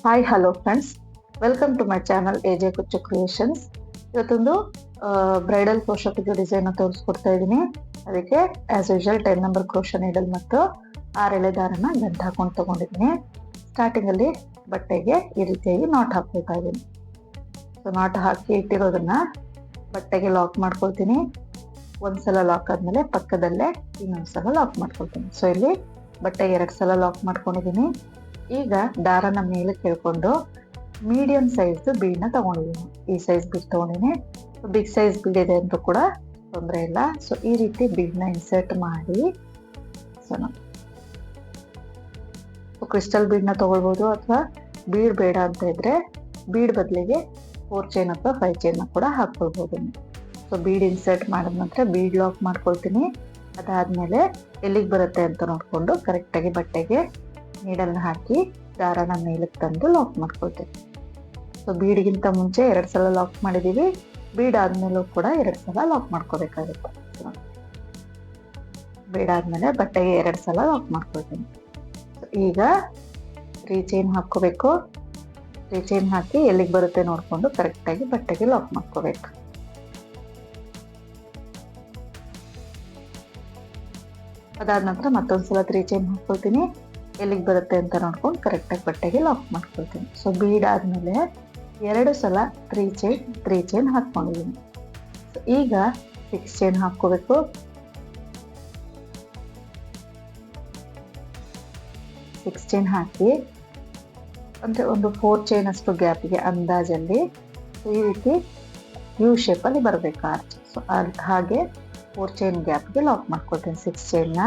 Hi hello friends, welcome to my channel AJ Kuchchu creations. ಇವತ್ತೊಂದು bridal ಕ್ರೋಶದ design ತೋರಿಸ್ಕೊಡ್ತಾ ಇದ್ದೀನಿ. ಅದಕ್ಕೆ as usual 10 number crochet needle ಮತ್ತು 6 ಎಳೆ ದಾರನ ಗಂಟು ಹಾಕೊಂಡು ತಗೊಂಡಿದ್ದೀನಿ. ಸ್ಟಾರ್ಟಿಂಗ್ ಅಲ್ಲಿ ಬಟ್ಟೆಗೆ ಈ ರೀತಿಯಾಗಿ ನಾಟ್ ಹಾಕ್ಕೊಳ್ತಾ ಇದ್ದೀನಿ. ಸೊ ನಾಟ್ ಹಾಕಿ ಇಟ್ಟಿರೋದನ್ನ ಬಟ್ಟೆಗೆ ಲಾಕ್ ಮಾಡ್ಕೊಳ್ತೀನಿ. ಒಂದ್ಸಲ ಲಾಕ್ ಆದ್ಮೇಲೆ ಪಕ್ಕದಲ್ಲೇ ಇನ್ನೊಂದ್ಸಲ ಲಾಕ್ ಮಾಡ್ಕೊಳ್ತೀನಿ. ಸೊ ಇಲ್ಲಿ ಬಟ್ಟೆಗೆ 2 ಸಲ ಲಾಕ್ ಮಾಡ್ಕೊಂಡಿದ್ದೀನಿ. ಈಗ ದಾರನ ಮೇಲೆ ಕೇಳ್ಕೊಂಡು ಮೀಡಿಯಂ ಸೈಜ್ ಬೀಡ್ನ ತಗೊಂಡಿದ್ದೀನಿ. ಈ ಸೈಜ್ ಬೀಡ್ ತಗೊಂಡಿನಿ. ಬಿಗ್ ಸೈಜ್ ಬೀಡ್ ಇದೆ ಅಂತ ಕೂಡ ತೊಂದರೆ ಇಲ್ಲ. ಸೊ ಈ ರೀತಿ ಬೀಡ್ನ ಇನ್ಸರ್ಟ್ ಮಾಡಿ ಕ್ರಿಸ್ಟಲ್ ಬೀಡ್ನ ತಗೊಳ್ಬೋದು, ಅಥವಾ ಬೀಡ್ ಬೇಡ ಅಂತ ಇದ್ರೆ ಬೀಡ್ ಬದಲಿಗೆ 4 ಚೈನ್ ಅಥವಾ 5 ಚೈನ್ ಕೂಡ ಹಾಕೊಳ್ಬೋದು. ಸೊ ಬೀಡ್ ಇನ್ಸರ್ಟ್ ಮಾಡಿದ ನಂತರ ಬೀಡ್ ಲಾಕ್ ಮಾಡ್ಕೊಳ್ತೀನಿ. ಅದಾದ್ಮೇಲೆ ಎಲ್ಲಿಗೆ ಬರುತ್ತೆ ಅಂತ ನೋಡ್ಕೊಂಡು ಕರೆಕ್ಟಾಗಿ ಬಟ್ಟೆಗೆ ನೀಡಲ್ನ ಹಾಕಿ ದಾರನ ಮೇಲಕ್ಕೆ ತಂದು ಲಾಕ್ ಮಾಡ್ಕೊಳ್ತೀವಿ. ಸೊ ಬೀಡ್ಗಿಂತ ಮುಂಚೆ 2 ಸಲ ಲಾಕ್ ಮಾಡಿದೀವಿ. ಬೀಡ್ ಆದ್ಮೇಲೂ ಕೂಡ 2 ಸಲ ಲಾಕ್ ಮಾಡ್ಕೋಬೇಕಾಗುತ್ತೆ. ಬೀಡ್ ಆದ್ಮೇಲೆ ಬಟ್ಟೆಗೆ 2 ಸಲ ಲಾಕ್ ಮಾಡ್ಕೊಳ್ತೀನಿ. ಈಗ 3 ಚೈನ್ ಹಾಕೋಬೇಕು. 3 ಚೈನ್ ಹಾಕಿ ಎಲ್ಲಿಗೆ ಬರುತ್ತೆ ನೋಡ್ಕೊಂಡು ಕರೆಕ್ಟಾಗಿ ಬಟ್ಟೆಗೆ ಲಾಕ್ ಮಾಡ್ಕೋಬೇಕು. ಅದಾದ ನಂತರ ಮತ್ತೊಂದ್ಸಲ 3 ಚೈನ್ ಹಾಕೊಳ್ತೀನಿ. ಎಲ್ಲಿಗೆ ಬರುತ್ತೆ ಅಂತ ನೋಡ್ಕೊಂಡು ಕರೆಕ್ಟಾಗಿ ಬಟ್ಟೆಗೆ ಲಾಕ್ ಮಾಡ್ಕೊಳ್ತೀನಿ. ಸೊ ಬೀಡ್ ಆದ್ಮೇಲೆ 2 ಸಲ 3 ಚೈನ್ ಹಾಕೊಂಡಿದ್ದೀನಿ. ಸೊ ಈಗ 6 ಚೈನ್ ಹಾಕೋಬೇಕು. 6 ಚೈನ್ ಹಾಕಿ ಅಂದ್ರೆ ಒಂದು 4 ಚೈನ್ ಅಷ್ಟು ಗ್ಯಾಪ್ಗೆ ಅಂದಾಜಲ್ಲಿ ಈ ರೀತಿ ಯು ಶೇಪಲ್ಲಿ ಬರಬೇಕು ಆರ್ಚ್. ಸೊ ಹಾಗೆ 4 ಚೈನ್ ಗ್ಯಾಪ್ಗೆ ಲಾಕ್ ಮಾಡ್ಕೊಳ್ತೀನಿ 6 ಚೈನ್ನ.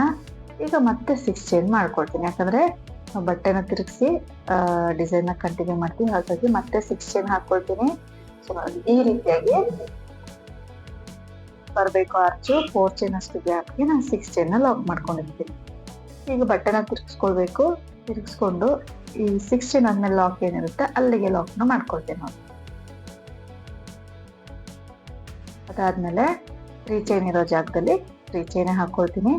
ಈಗ ಮತ್ತೆ 6 ಚೈನ್ ಮಾಡ್ಕೊಳ್ತೀನಿ, ಯಾಕಂದ್ರೆ ಬಟ್ಟೆನ ತಿರುಗಿಸಿ ಡಿಸೈನ್ ಕಂಟಿನ್ಯೂ ಮಾಡ್ತೀವಿ. ಹಾಗಾಗಿ ಮತ್ತೆ 6 ಚೈನ್ ಹಾಕೊಳ್ತೀನಿ. ಸೊ ಈ ರೀತಿಯಾಗಿ ಬರಬೇಕು ಆರ್ಚು. 4 ಚೈನ್ ಅಷ್ಟು ಗ್ಯಾಪ್ಗೆ ನಾನು 6 ಚೈನ್ ಲಾಕ್ ಮಾಡ್ಕೊಂಡಿರ್ತೀನಿ. ಈಗ ಬಟ್ಟೆನ ತಿರುಗಿಸ್ಕೊಳ್ಬೇಕು. ತಿರುಗಿಸ್ಕೊಂಡು ಈ 6 ಚೈನ್ ಆದ್ಮೇಲೆ ಲಾಕ್ ಏನಿರುತ್ತೆ ಅಲ್ಲಿಗೆ ಲಾಕ್ನ ಮಾಡ್ಕೊಳ್ತೀನಿ ನಾವು. ಅದಾದ್ಮೇಲೆ 3 ಚೈನ್ ಇರೋ ಜಾಗದಲ್ಲಿ 3 ಚೈನ್ ಹಾಕೊಳ್ತೀನಿ.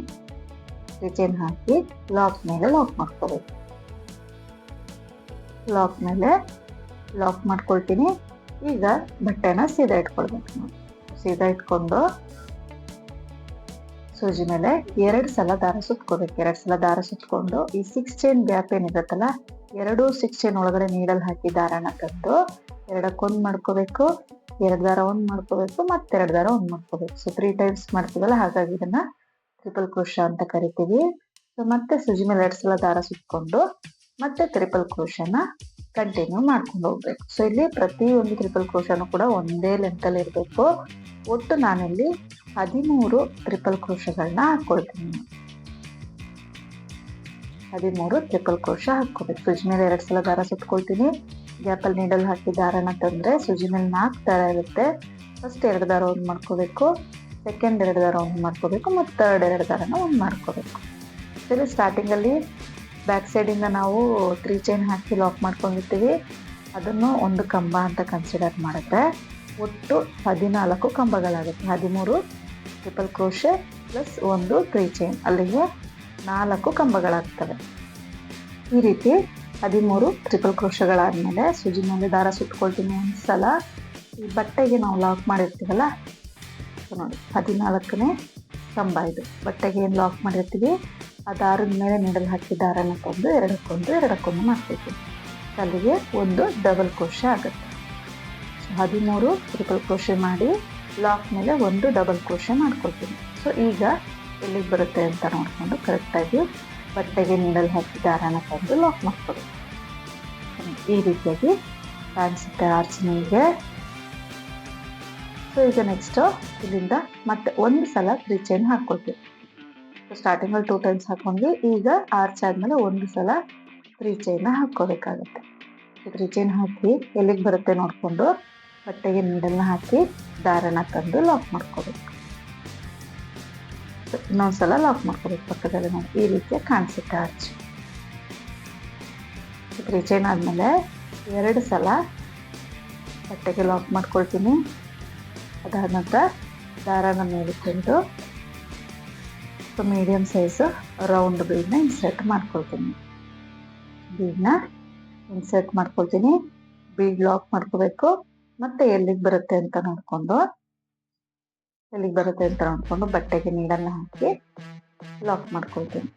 3 ಚೈನ್ ಹಾಕಿ ಲಾಕ್ ಮೇಲೆ ಲಾಕ್ ಮಾಡ್ಕೋಬೇಕು. ಲಾಕ್ ಮೇಲೆ ಲಾಕ್ ಮಾಡ್ಕೊಳ್ತೀನಿ. ಈಗ ಬಟ್ಟೆನ ಸೀದಾ ಇಟ್ಕೊಳ್ಬೇಕು. ಸೀದಾ ಇಟ್ಕೊಂಡು ಸೂಜಿ ಮೇಲೆ 2 ಸಲ ದಾರ ಸುತ್ಕೋಬೇಕು. 2 ಸಲ ದಾರ ಸುತ್ಕೊಂಡು ಈ 6 ಚೈನ್ ಗ್ಯಾಪ್ ಏನಿರುತ್ತಲ್ಲ, 2 6 ಚೈನ್ ಒಳಗಡೆ ನೀಡಲ್ ಹಾಕಿ ದಾರನ ತಂದು 2ಕ್ಕೆ ಮಾಡ್ಕೋಬೇಕು. 2 ದಾರ 1 ಮಾಡ್ಕೋಬೇಕು, ಮತ್ತೆ 2 ದಾರ 1 ಮಾಡ್ಕೋಬೇಕು. ಸೊ 3 ಟೈಮ್ಸ್ ಮಾಡ್ತೀವಲ್ಲ, ಹಾಗಾಗಿ ಇದನ್ನ ಟ್ರಿಪಲ್ ಕ್ರೋಶ ಅಂತ ಕರಿತೀವಿ. ಸೊ ಮತ್ತೆ ಸೂಜಿ ಮೇಲೆ 2 ಸಲ ದಾರ ಸುತ್ಕೊಂಡು ಮತ್ತೆ ಟ್ರಿಪಲ್ ಕ್ರೋಶನ ಕಂಟಿನ್ಯೂ ಮಾಡ್ಕೊಂಡು ಹೋಗ್ಬೇಕು. ಸೊ ಇಲ್ಲಿ ಪ್ರತಿಯೊಂದು ಟ್ರಿಪಲ್ ಕ್ರೋಶನು ಕೂಡ ಒಂದೇ ಲೆಂತ್ ಅಲ್ಲಿ ಇರಬೇಕು. ಒಟ್ಟು ನಾನಿಲ್ಲಿ 13 ಟ್ರಿಪಲ್ ಕ್ರೋಶಗಳನ್ನ ಹಾಕೊಳ್ತೀನಿ. 13 ಟ್ರಿಪಲ್ ಕ್ರೋಶ ಹಾಕೋಬೇಕು. ಸೂಜಿ ಮೇಲೆ 2 ಸಲ ದಾರ ಸುತ್ಕೊಳ್ತೀನಿ. ಗ್ಯಾಪಲ್ಲಿ ನೀಡಲ್ ಹಾಕಿ ದಾರನ ತಂದ್ರೆ ಸೂಜಿ ಮೇಲೆ 4 ದಾರ ಇರುತ್ತೆ. ಫಸ್ಟ್ 2 ದಾರ 1 ಮಾಡ್ಕೋಬೇಕು, ಸೆಕೆಂಡ್ 2 ದಾರ 1 ಮಾಡ್ಕೋಬೇಕು, ಮತ್ತು ಥರ್ಡ್ 2 ದಾರನ 1 ಮಾಡ್ಕೋಬೇಕು. ಇಲ್ಲಿ ಸ್ಟಾರ್ಟಿಂಗ್ ಅಲ್ಲಿ ಬ್ಯಾಕ್ ಸೈಡ್ ಇಂದ ನಾವು 3 ಚೈನ್ ಹಾಕಿ ಲಾಕ್ ಮಾಡ್ಕೊಂಡಿರ್ತೀವಿ. ಅದನ್ನು ಒಂದು ಕಂಬ ಅಂತ ಕನ್ಸಿಡರ್ ಮಾಡಿದ್ರೆ ಒಟ್ಟು 14 ಕಂಬಗಳಾಗುತ್ತೆ. 13 ಟ್ರಿಪಲ್ ಕ್ರೋಶೆ ಪ್ಲಸ್ 1 3 ಚೈನ್, ಅಲ್ಲಿಗೆ 4 ಕಂಬಗಳಾಗ್ತವೆ. ಈ ರೀತಿ 13 ಟ್ರಿಪಲ್ ಕ್ರೋಶಗಳಾದ್ಮೇಲೆ ಸೂಜಿ ಮೇಲೆ ದಾರ ಸುತ್ಕೊಳ್ತೀನಿ ಒಂದ್ಸಲ. ಈ ಬಟ್ಟೆಗೆ ನಾವು ಲಾಕ್ ಮಾಡಿರ್ತೀವಲ್ಲ, ನೋಡಿ 14ನೇ ಕಂಬ ಇದು. ಬಟ್ಟೆಗೆ ಏನು ಲಾಕ್ ಮಾಡಿರ್ತೀವಿ ಆ ದಾರದ ಮೇಲೆ ನೀಡಲ್ ಹಾಕಿ ದಾರನ ತಂದು 2ಕ್ಕೊಂದು ಮಾಡ್ತೀವಿ. ಅಲ್ಲಿಗೆ ಒಂದು ಡಬಲ್ ಕ್ರೋಶೆ ಆಗುತ್ತೆ. 13 ಟ್ರಿಪಲ್ ಕ್ರೋಶೆ ಮಾಡಿ ಲಾಕ್ ಮೇಲೆ ಒಂದು ಡಬಲ್ ಕ್ರೋಶೆ ಮಾಡ್ಕೊಳ್ತೀನಿ. ಸೊ ಈಗ ಎಲ್ಲಿಗೆ ಬರುತ್ತೆ ಅಂತ ನೋಡಿಕೊಂಡು ಕರೆಕ್ಟಾಗಿ ಬಟ್ಟೆಗೆ ನೀಡಲ್ ಹಾಕಿ ದಾರನ ತಂದು ಲಾಕ್ ಮಾಡ್ಕೊಳ್ಬೇಕು. ಈ ರೀತಿಯಾಗಿ ಕಾಣಿಸುತ್ತೆ ಆರ್ಚ್ ನಿಮಗೆ. ಸೊ ಈಗ ನೆಕ್ಸ್ಟ್ ಇಲ್ಲಿಂದ ಮತ್ತೆ 1 ಸಲ 3 ಚೈನ್ ಹಾಕೊಳ್ತೀವಿ. ಸ್ಟಾರ್ಟಿಂಗ್ ಅಲ್ಲಿ 2 ಟೈಮ್ಸ್ ಹಾಕೊಂಡ್ವಿ. ಈಗ ಆರ್ಚ್ ಆದ್ಮೇಲೆ 1 ಸಲ 3 ಚೈನ್ ಹಾಕೋಬೇಕಾಗುತ್ತೆ. 3 ಚೈನ್ ಹಾಕಿ ಎಲ್ಲಿಗೆ ಬರುತ್ತೆ ನೋಡ್ಕೊಂಡು ಬಟ್ಟೆಗೆ ನೀಡಲ್ನ ಹಾಕಿ ದಾರನ ತಂದು ಲಾಕ್ ಮಾಡ್ಕೋಬೇಕು. ಇನ್ನೊಂದ್ಸಲ ಲಾಕ್ ಮಾಡ್ಕೋಬೇಕು ಪಕ್ಕದಲ್ಲಿ ನೋಡಿ. ಈ ರೀತಿಯ ಕಾಣಿಸುತ್ತೆ ಆರ್ಚ್. 3 ಚೈನ್ ಆದ್ಮೇಲೆ 2 ಸಲ ಬಟ್ಟೆಗೆ ಲಾಕ್ ಮಾಡ್ಕೊಳ್ತೀನಿ. ಅದಾದ ನಂತರ ದಾರನ ಮೇಲೆ ತಂದು ಮೀಡಿಯಂ ಸೈಜ್ ರೌಂಡ್ ಬೀಡ್ನ ಇನ್ಸರ್ಟ್ ಮಾಡ್ಕೊಳ್ತೀನಿ. ಬೀಡ್ನ ಇನ್ಸರ್ಟ್ ಮಾಡ್ಕೊಳ್ತೀನಿ, ಬೀಡ್ ಲಾಕ್ ಮಾಡ್ಕೋಬೇಕು. ಮತ್ತೆ ಎಲ್ಲಿಗೆ ಬರುತ್ತೆ ಅಂತ ನೋಡ್ಕೊಂಡು ಬಟ್ಟೆಗೆ ನೀಡನ್ನ ಹಾಕಿ ಲಾಕ್ ಮಾಡ್ಕೊಳ್ತೀನಿ.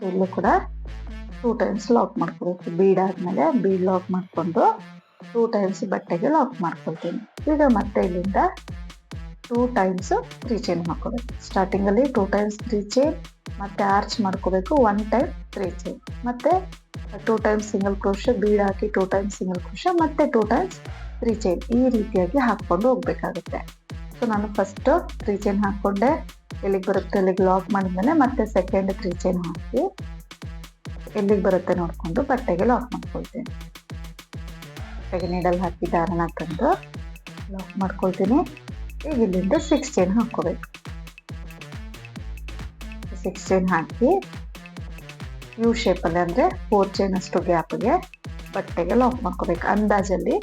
ಇಲ್ಲೂ ಕೂಡ 2 ಟೈಮ್ಸ್ ಲಾಕ್ ಮಾಡ್ಕೋಬೇಕು. ಬೀಡ್ ಆದ್ಮೇಲೆ ಬೀಡ್ ಲಾಕ್ ಮಾಡ್ಕೊಂಡು 2 ಟೈಮ್ಸ್ ಬಟ್ಟೆಗೆ ಲಾಕ್ ಮಾಡ್ಕೊಳ್ತೀನಿ. ಈಗ ಮತ್ತೆ ಇಲ್ಲಿಂದ 2 ಟೈಮ್ಸ್ 3 ಚೈನ್ ಹಾಕೋಬೇಕು. ಸ್ಟಾರ್ಟಿಂಗ್ ಅಲ್ಲಿ 2 ಟೈಮ್ಸ್ 3 ಚೈನ್, ಮತ್ತೆ ಆರ್ಚ್ ಮಾಡ್ಕೋಬೇಕು 1 ಟೈಮ್ 3 ಚೈನ್, ಮತ್ತೆ 2 ಟೈಮ್ಸ್ ಸಿಂಗಲ್ ಕ್ರೋಶೆ, ಬೀಡ್ ಹಾಕಿ 2 ಟೈಮ್ಸ್ ಸಿಂಗಲ್ ಕ್ರೋಶೆ, ಮತ್ತೆ 2 ಟೈಮ್ಸ್ 3 ಚೈನ್. ಈ ರೀತಿಯಾಗಿ ಹಾಕೊಂಡು ಹೋಗ್ಬೇಕಾಗುತ್ತೆ. ಸೊ ನಾನು ಫಸ್ಟ್ 3 ಚೈನ್ ಹಾಕೊಂಡೆ, ಎಲ್ಲಿಗೆ ಬರುತ್ತೆ ಅಲ್ಲಿಗೆ ಲಾಕ್ ಮಾಡಿದ್ಮೇಲೆ ಮತ್ತೆ ಸೆಕೆಂಡ್ 3 ಚೈನ್ ಹಾಕಿ ಎಲ್ಲಿಗೆ ಬರುತ್ತೆ ನೋಡ್ಕೊಂಡು ಬಟ್ಟೆಗೆ ಲಾಕ್ ಮಾಡ್ಕೊಳ್ತೀನಿ. ಬಟ್ಟೆಗೆ ನೀಡಲ್ ಹಾಕಿ ದಾರನ ತಂದು ಲಾಕ್ ಮಾಡ್ಕೊಳ್ತೀನಿ. ಈಗ ಇಲ್ಲಿಂದ 6 ಚೈನ್ ಹಾಕೋಬೇಕು. 6 ಚೈನ್ ಹಾಕಿ ಯು ಶೇಪಲ್ಲಿ ಅಂದರೆ 4 ಚೈನ್ ಅಷ್ಟು ಗ್ಯಾಪ್ಗೆ ಬಟ್ಟೆಗೆ ಲಾಕ್ ಮಾಡ್ಕೋಬೇಕು. ಅಂದಾಜಲ್ಲಿ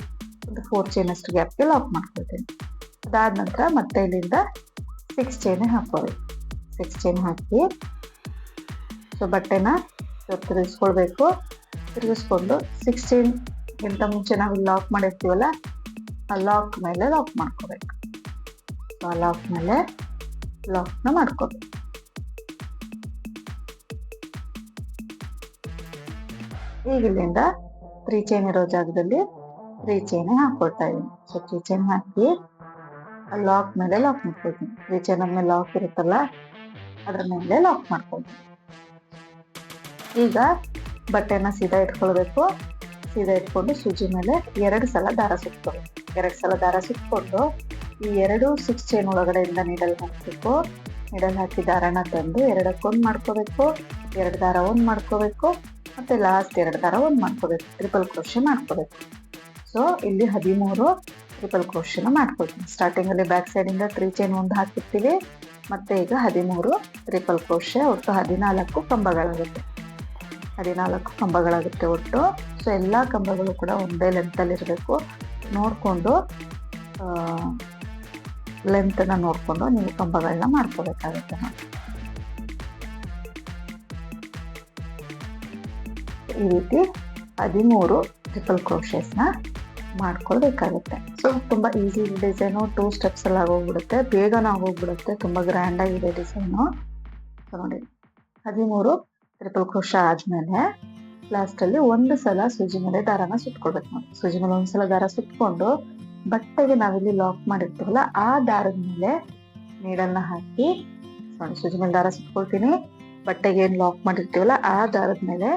ಒಂದು 4 ಚೈನ್ ಅಷ್ಟು ಗ್ಯಾಪ್ಗೆ ಲಾಕ್ ಮಾಡ್ಕೊಳ್ತೀನಿ. ಅದಾದ ನಂತರ ಮತ್ತೆ ಇಲ್ಲಿಂದ 6 ಚೈನ್ ಹಾಕೋಬೇಕು. 6 ಚೈನ್ ಹಾಕಿ ಸೊ ಬಟ್ಟೆನ ತಿರುಗಿಸ್ಕೊಳ್ಬೇಕು. ತಿರುಗಿಸ್ಕೊಂಡು 6 ಚೈನ್ಗಿಂತ ಮುಂಚೆ ನಾವು ಲಾಕ್ ಮಾಡಿರ್ತೀವಲ್ಲ, ಆ ಲಾಕ್ ಮೇಲೆ ಲಾಕ್ ಮಾಡ್ಕೋಬೇಕು. ಸೊ ಆ ಲಾಕ್ ಮೇಲೆ ಲಾಕ್ನ ಮಾಡ್ಕೋಬೇಕು. ಈಗ ಇಲ್ಲಿಂದ 3 ಚೈನ್ ಇರೋ ಜಾಗದಲ್ಲಿ 3 ಚೈನ್ ಹಾಕೊಳ್ತಾ ಇದ್ದೀನಿ. ಸೊ 3 ಚೈನ್ ಹಾಕಿ ಲಾಕ್ ಮೇಲೆ ಲಾಕ್ ಮಾಡ್ಕೊಳ್ತೀನಿ. 3 ಚೈನ್ ಮೇಲೆ ಲಾಕ್ ಇರುತ್ತಲ್ಲ ಅದ್ರ ಮೇಲೆ ಲಾಕ್ ಮಾಡ್ಕೊಳ್ತೀನಿ. ಈಗ ಬಟ್ಟೆನ ಸೀದಾ ಇಟ್ಕೊಳ್ಬೇಕು. ಸೀದಾ ಇಟ್ಕೊಂಡು ಸೂಜಿ ಮೇಲೆ 2 ಸಲ ದಾರ ಸುತ್ಕೊಳ್ಬೇಕು. 2 ಸಲ ದಾರ ಸುತ್ಕೊಂಡು ಈ 2 6 ಚೈನ್ ಒಳಗಡೆಯಿಂದ ನೀಡಲ್ ಹಾಕಬೇಕು. ನೀಡಲ್ ಹಾಕಿ ದಾರನ ತಂದು 2 ಮಾಡ್ಕೋಬೇಕು, 2 ದಾರ 1 ಮಾಡ್ಕೋಬೇಕು, ಮತ್ತೆ ಲಾಸ್ಟ್ 2 ದಾರ 1 ಮಾಡ್ಕೋಬೇಕು. ಟ್ರಿಪಲ್ ಕ್ರೋಶೆ ಮಾಡ್ಕೋಬೇಕು. ಸೊ ಇಲ್ಲಿ 13 ಟ್ರಿಪಲ್ ಕ್ರೋಶೆನ ಮಾಡ್ಕೊಳ್ತೀನಿ. ಸ್ಟಾರ್ಟಿಂಗ್ ಅಲ್ಲಿ ಬ್ಯಾಕ್ ಸೈಡ್ ಇಂದ 3 ಚೈನ್ 1 ಹಾಕಿರ್ತೀವಿ. ಮತ್ತೆ ಈಗ 13 ಟ್ರಿಪಲ್ ಕ್ರೋಶೆ, ಒಟ್ಟು 14 ಕಂಬಗಳಾಗುತ್ತೆ. 14 ಕಂಬಗಳಾಗುತ್ತೆ ಒಟ್ಟು. ಸೊ ಎಲ್ಲ ಕಂಬಗಳು ಕೂಡ ಒಂದೇ ಲೆಂತಲ್ಲಿ ಇರಬೇಕು. ನೋಡಿಕೊಂಡು ಲೆಂತನ್ನ ನೋಡಿಕೊಂಡು ನೀವು ಕಂಬಗಳನ್ನ ಮಾಡ್ಕೋಬೇಕಾಗುತ್ತೆ. ಈ ರೀತಿ 13 ಟ್ರಿಪಲ್ ಕ್ರೋಶೆಸ್ನ ಮಾಡ್ಕೊಳ್ಬೇಕಾಗುತ್ತೆ. ಸೊ ತುಂಬ ಈಸಿ ಡಿಸೈನು, 2 ಸ್ಟೆಪ್ಸ್ ಅಲ್ಲಿ ಆಗೋಗ್ಬಿಡುತ್ತೆ, ಬೇಗನ ಆಗೋಗ್ಬಿಡುತ್ತೆ, ತುಂಬ ಗ್ರ್ಯಾಂಡ್ ಆಗಿದೆ ಡಿಸೈನು. ಸೊ ನೋಡಿ 13 ಟ್ರಿಪಲ್ ಕ್ರೋಶ ಆದ್ಮೇಲೆ ಲಾಸ್ಟಲ್ಲಿ 1 ಸಲ ಸೂಜಿ ಮೇಲೆ ದಾರನ ಸುತ್ಕೊಳ್ಬೇಕು. ನೋಡಿ ಸೂಜಿ ಮೇಲೆ 1 ಸಲ ದಾರ ಸುತ್ಕೊಂಡು ಬಟ್ಟೆಗೆ ನಾವಿಲ್ಲಿ ಲಾಕ್ ಮಾಡಿರ್ತೀವಲ್ಲ ಆ ದಾರದ ಮೇಲೆ ನೀಡಲ್ನ ಹಾಕಿ, ನೋಡಿ ಸೂಜಿ ಮೇಲೆ ದಾರ ಸುತ್ಕೊಳ್ತೀನಿ. ಬಟ್ಟೆಗೆ ಏನು ಲಾಕ್ ಮಾಡಿರ್ತೀವಲ್ಲ ಆ ದಾರದ ಮೇಲೆ